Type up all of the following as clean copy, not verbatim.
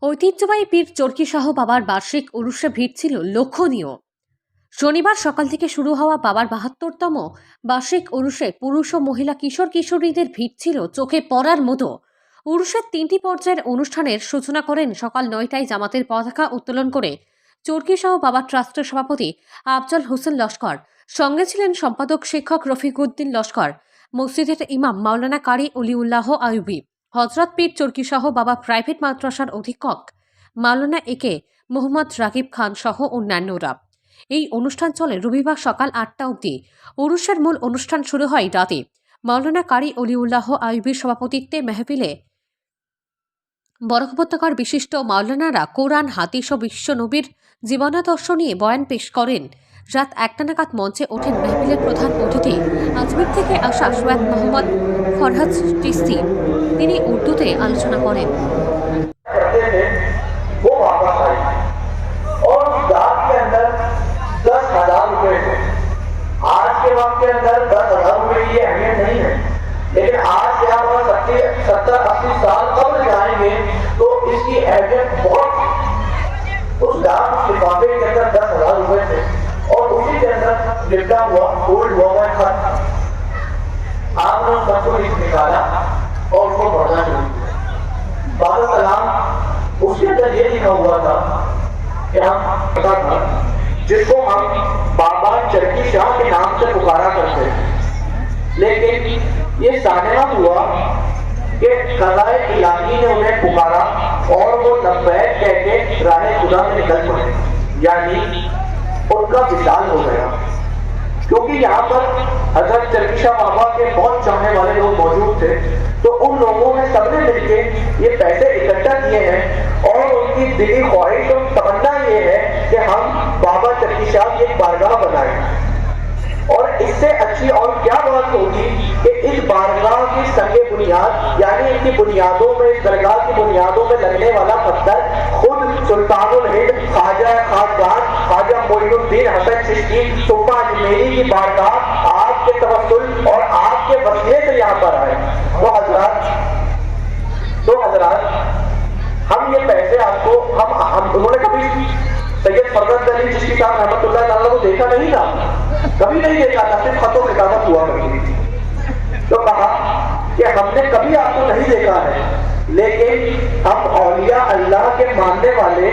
ঐতিহ্যবাহী পীর চরকি শাহ বাবার বার্ষিক উরুসে ভিড় ছিল লক্ষণীয়। শনিবার সকাল থেকে শুরু হওয়া বাবার ৭২তম বার্ষিক উরুসে পুরুষ ও মহিলা কিশোর কিশোরীদের ভিড় ছিল চোখে পড়ার মতো। উরুসের ৩টি পর্যায়ের অনুষ্ঠানের সূচনা করেন সকাল ৯টায় জামাতের পতাকা উত্তোলন করে চরকি শাহ বাবা ট্রাস্টের সভাপতি আফজল হোসেন লস্কর। সঙ্গে ছিলেন সম্পাদক শিক্ষক রফিকউদ্দিন লস্কর, মসজিদের ইমাম মাওলানা কারি অলিউল্লাহ আইয়ুবী, হযরত পীর চরকি শাহ বাবা প্রাইভেট মাদ্রাসার অধীক্ষক মাওলানা একে মোহাম্মদ রাকিব খান সহ অন্যান্যরা। এই অনুষ্ঠান চলে রবিবার সকাল ৮টা অবধি। উরুসের মূল অনুষ্ঠান শুরু হয় রাতে। মাওলানা কারি অলিউল্লাহ আইয়ুবীর সভাপতিত্বে মেহফিলে বরাক উপত্যকার বিশিষ্ট মাওলানারা কোরআন, হাদিস ও বিশ্বনবীর জীবনাদর্শ নিয়ে বয়ান পেশ করেন। রাত ১টা নাগাদ মঞ্চে ওঠেন মেহফিলের প্রধান অতিথি আজমির থেকে আসা সৈয়দ মোহাম্মদ ফরহাদ চিশতি। তিনি উর্দুতে আলোচনা করেন। आज के वक्त के अंदर 10,000 रुपए की अहमियत नहीं है, लेकिन आज से आप 70-80 साल कब्र जाएंगे तो इसकी अहमियत बहुत। उस डाक लिफाफे के अंदर 10,000 रुपए थे और उसी के अंदर लिपटा हुआ गोल्ड हुआ खत। आपने उस खत को निकाला और उसको पढ़ना शुरू किया। बाबा कलाम उसके अंदर ये लिखा हुआ था कि हम पता था जिसको हम बाबा चरकी शाह के नाम से पुकारा करते थे, लेकिन ये साधना हुआ कि क़ज़ाए इलाही ने उन्हें पुकारा और वो लब्बैक कह के राहे खुदा में निकल पड़े, यानी उनका विशाल हो गया। क्योंकि यहाँ पर हज़रत चरकी शाह बाबा के बहुत चाहने वाले लोग मौजूद थे, तो उन लोगों ने सबने मिलकर ये पैसे इकट्ठा किए हैं और उनकी दिली ख्वाहिश और तमन्ना ये है कि हम बाबा चरकी शाह की एक बारगाह बनाएं। और इससे अच्छी और क्या बात होगी कि इस बारगाह की संगे बुनियाद, यानी इनकी बुनियादों में, इस दरगाह की बुनियादों में लगने वाला पत्थर खुद सुल्तानुल हिंद ख्वाजा खाकजान ख्वाजा मोइनुद्दीन हसन चिश्ती सुब्बा अजमेरी की बारगाह आपके तवस्सुल और आपके वसीले से यहाँ पर आए। तो हजरात हम ये पैसे आपको हम उन्होंने कभी सैयद फरगत अली चिश्ती साहब रहमतुल्लाह अलैह को देखा नहीं था, कभी नहीं देखा था, सिर्फ खतों में किताबत हुआ करती थी। तो कहा कि हमने कभी आपको नहीं देखा है, लेकिन हम औलिया अल्लाह के मानने वाले,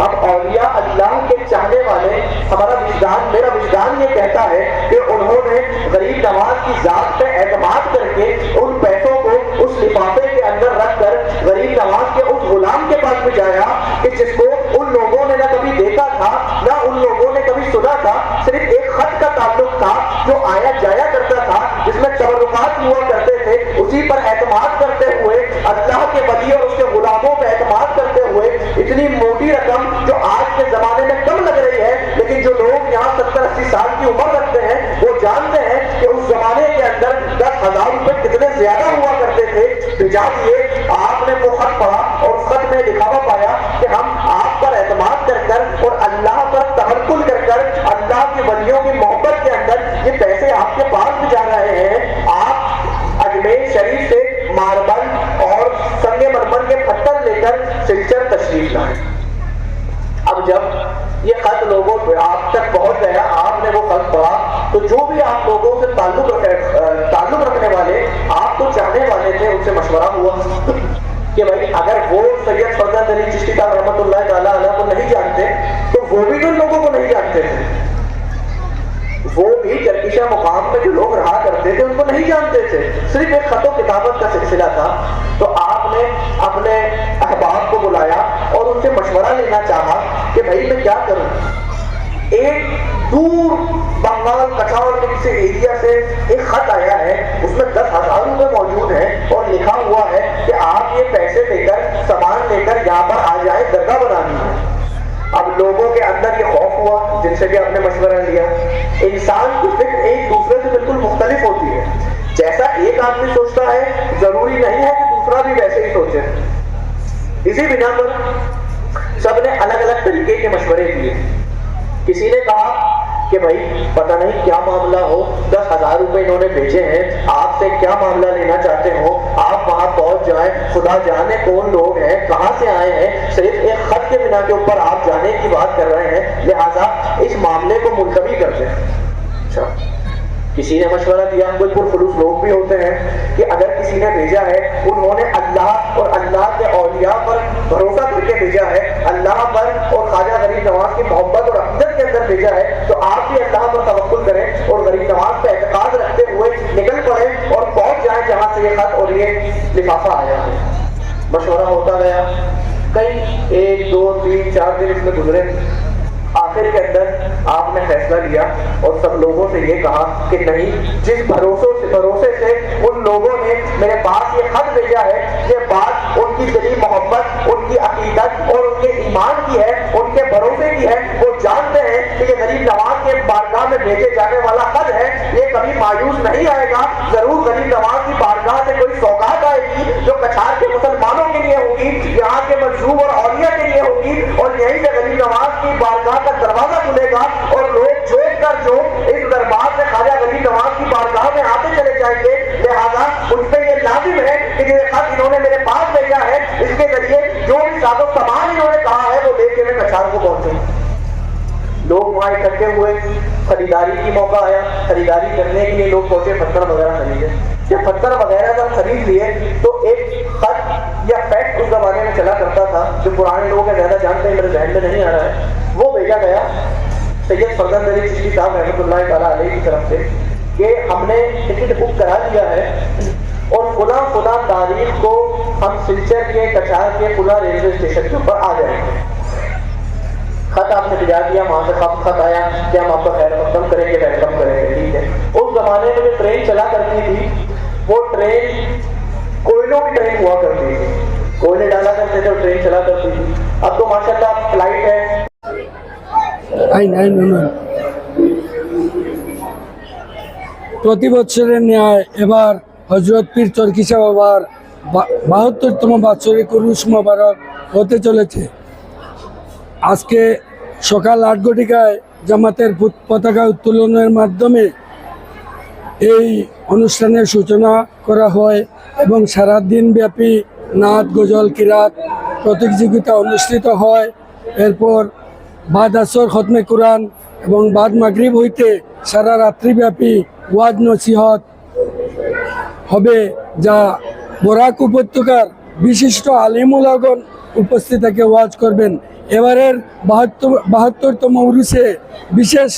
हम औलिया अल्लाह के चाहने वाले, हमारा विजदान, मेरा विजदान ये कहता है कि उन्होंने गरीब नवाज की जात पे एतमाद करके उन पैसों को उस लिफाफे के अंदर रखकर गरीब नवाज के उस गुलाम के पास भिजाया कि जिसको उन लोगों ने ना कभी देखा था, ना उन लोगों ने कभी सुना था, सिर्फ एक खत का ताल्लुक था जो आया जाया करता था, जिसमें तबर्रुकात हुआ करते थे। उसी पर एतमाद करते हुए अल्लाह के वली और उसके गुलामों पर एतमाद करते हुए इतनी मोटी रकम जो आज के जमाने में कम लग रही है, लेकिन जो लोग यहाँ 70-80 साल की उम्र रखते हैं वो जानते हैं कि उस जमाने के अंदर 10,000 रुपए कितने ज्यादा हुआ करते थे। भिजा दिए, आपने वो खत पढ़ा और उस खत में लिखा हुआ पाया कि हम आप पर एतमाद कर कर और अल्लाह पर तवक्कुल कर कर अल्लाह की वलियों की मोहब्बत के अंदर ये पैसे आपके पास भिजा रहे हैं। आप अजमेर शरीफ से मार्बल और संगमरमर के पत्थर लेकर सिलचर तशरीफ लाए। अब जब ये खत लोगों आप तक पहुंच गया, आपने वो खत पढ़ा, तो जो भी आप लोगों से ताल्लुक रखने वाले, आपको चाहने वाले थे, उनसे मशवरा हुआ कि भाई अगर वो सैयद फरगत अली चिश्ती साहब रहमतुल्लाह ताला अलैह को नहीं जानते तो वो भी उन लोगों को नहीं जानते थे, वो भी चरकी शाह मुकाम पे जो लोग रहा करते थे उनको नहीं जानते थे, सिर्फ एक खतों किताबत का सिलसिला था। तो आपने अपने अहबाब को बुलाया और उनसे मशवरा लेना चाहा कि भाई मैं क्या करूं। एक दूर बंगाल कछावर के किसी एरिया से एक खत आया है, उसमें 10,000 रुपए मौजूद हैं और लिखा हुआ है कि आप ये पैसे लेकर सामान लेकर यहाँ पर आ जाए, दरगाह बनानी है। अब लोगों के अंदर ये खौफ हुआ, जिनसे भी आपने मशवरा लिया। इंसान की फिक्र एक दूसरे से बिल्कुल मुख्तलिफ होती है, जैसा एक आदमी सोचता है जरूरी नहीं है कि दूसरा भी वैसे ही सोचे। इसी बिना पर सबने अलग अलग तरीके के मशवरे दिए। किसी ने कहा कि भाई पता नहीं क्या मामला हो, 10,000 रुपए इन्होंने भेजे हैं, आपसे क्या मामला लेना चाहते हो, आप वहां पहुंच जाएं, खुदा जाने कौन लोग हैं, कहां से आए हैं, सिर्फ एक खत के बिना के ऊपर आप जाने की बात कर रहे हैं, लिहाजा इस मामले को मुलतवी कर दें। अच्छा, किसी ने मशवरा दिया, कोई पुरखुलूस लोग भी होते हैं कि अगर किसी ने भेजा है, उन्होंने अल्लाह और अल्लाह के औलिया पर भरोसा करके भेजा है, अल्लाह पर और ख्वाजा गरीब नवाज की मोहब्बत और अक़ीदत के अंदर भेजा है, तो आप भी अल्लाह पर तवक्कुल करें और गरीब नवाज पर एतकाद रखते हुए निकल पड़े और पहुंच जाए जहां से ये खत और ये लिफाफा आया है। मशवरा होता गया, कई 1, 2, 3, 4 दिन इसमें गुजरे। आखिर के अंदर आपने फैसला लिया और सब लोगों से ये कहा कि नहीं, जिस भरोसे से उन लोगों ने मेरे पास ये खत भेजा है, ये बात उनकी दिली मोहब्बत, उनकी अकीदत और उनके ईमान की है, उनके भरोसे की है, वो जानते हैं कि ये गरीब नवाज के बारगाह में भेजे जाने वाला खत है, ये कभी मायूस नहीं आएगा, जरूर गरीब नवाज की बारगाह से कोई सौगात आएगी जो कछार के मुसलमानों के लिए होगी, यहाँ के मजलूम और औलिया के लिए होगी, और यहीं से गरीब नवाज की बारगाह का दरवाजा खुलेगा और लोग जोत कर जो इस दरबार से ख्वाजा गरीब नवाज की बारगाह में आते चले जाएंगे। लिहाजा उन पर यह लाजिम है कि जो खत इन्होंने मेरे पास भेजा है, इसके जरिए जो भी साजो सामान इन्होंने कहा है वो लेके मैं कछार को पहुंचे। लोग वहां इकट्ठे हुए, खरीदारी की मौका आया, खरीदारी करने के लिए लोग पहुंचे, पत्थर वगैरह खरीदे। जब पत्थर वगैरह जब खरीद लिए तो एक खत या फैक्ट उस जमाने में चला करता था, जो पुराने लोग ज्यादा जानते हैं, मेरे जहन में नहीं आ रहा है, वो भेजा गया सैयद फरजंद अली चिश्ती साहब रहमतुल्लाह तआला अलैह की तरफ से कि हमने टिकट बुक करा दिया है और फुला तारीख को हम सिलचर के कछार के फुला रेलवे स्टेशन के ऊपर आ जाएंगे। खत आपने भिजा दिया, वहां से खत आया कि हम आपका खैर मकदम करेंगे, वेलकम करेंगे, ठीक है। उस जमाने में जो ट्रेन चला करती थी, वो ट्रेन कोयलों की ट्रेन हुआ करती थी, कोयले डाला करते थे और ट्रेन चला करती थी। अब तो माशाल्लाह फ्लाइट है। प्रति बছরের ন্যায় এবার হযরত পীর চরকিশা বাবার ৭২তম বাৎসরিক উরুস মোবারক হতে চলেছে। আজকে সকাল ৮ ঘটিকায় জামাতের পতাকা উত্তোলনের মাধ্যমে এই অনুষ্ঠানের সূচনা করা হয় এবং সারা দিনব্যাপী নাচ, গজল, কিরাত প্রতিযোগিতা অনুষ্ঠিত হয়। এরপর বাদ আসর খতমে কোরআন এবং বাদ মাগরিব হইতে সারা রাত্রিব্যাপী ওয়াজ নসিহত হবে, যা বরাক উপত্যকার বিশিষ্ট আলিমুলাগণ উপস্থিত থেকে ওয়াজ করবেন। এবারের ৭২তম উরুসে বিশেষ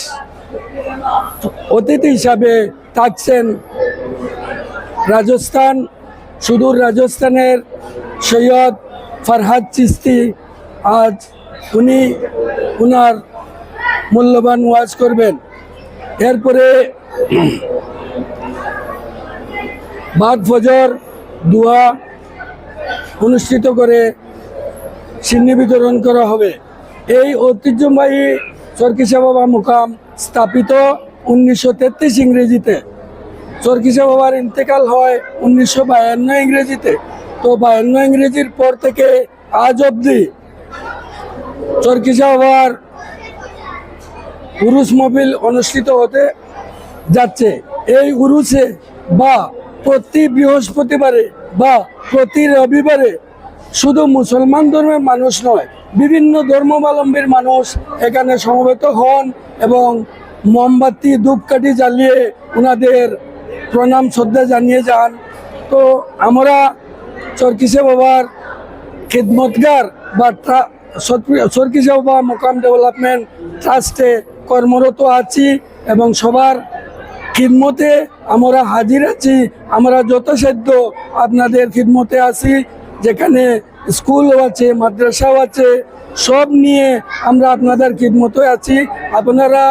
অতিথি হিসাবে থাকছেন রাজস্থান, সুদূর রাজস্থানের সৈয়দ ফরহাদ চিস্তি। আজ উনি ওনার মূল্যবান ওয়াজ করবেন। এরপরে বাদ ফজর দোয়া অনুষ্ঠিত করে সিন্নি বিতরণ করা হবে। এই ঐতিহ্যবাহী চরকিশা বাবা মুকাম স্থাপিত 1933 ইংরেজিতে। চরকিশা বাবার ইন্তেকাল হয় 1952 ইংরেজিতে। তো 52 ইংরেজির পর থেকে আজ অবধি চরকিশা বাবার উরুস মহফিল অনুষ্ঠিত হতে যাচ্ছে। এই উরুসে বা প্রতি বৃহস্পতিবারে বা প্রতি রবিবারে শুধু মুসলমান ধর্মের মানুষ নয়, বিভিন্ন ধর্মাবলম্বীর মানুষ এখানে সমবেত হন এবং মোমবাতি ধূপকাঠি জ্বালিয়ে ওনাদের প্রণাম শ্রদ্ধা জানিয়ে যান। তো আমরা চরকিশা বাবার খিদমতগার বা চরকিশা বাবা মুকাম ডেভেলপমেন্ট ট্রাস্টে কর্মরত আছি এবং সবার খিদমতে আমরা হাজির আছি। আমরা যথাসাধ্য আপনাদের খিদমতে আছি, যেখানে স্কুলও আছে, মাদ্রাসাও আছে, সব নিয়ে আমরা আপনাদের খিদমতে আছি। আপনারা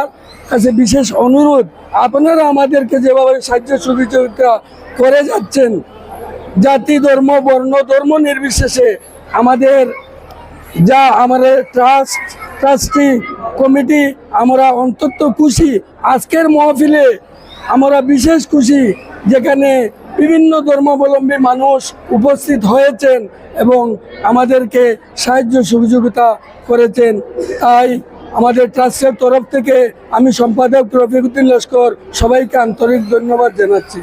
কাছে বিশেষ অনুরোধ, আপনারা আমাদেরকে যেভাবে সাহায্য সহযোগিতা করে যাচ্ছেন, জাতি ধর্ম বর্ণ ধর্ম নির্বিশেষে আমাদের আমাদের ট্রাস্টি কমিটি আমরা অন্তত খুশি। আজকের মহফিলে আমরা বিশেষ খুশি, যেখানে বিভিন্ন ধর্মাবলম্বী মানুষ উপস্থিত হয়েছেন এবং আমাদেরকে সাহায্য সহযোগিতা করেছেন। তাই আমাদের ট্রাস্টের তরফ থেকে আমি সম্পাদক রফিকুদ্দিন লস্কর সবাইকে আন্তরিক ধন্যবাদ জানাচ্ছি।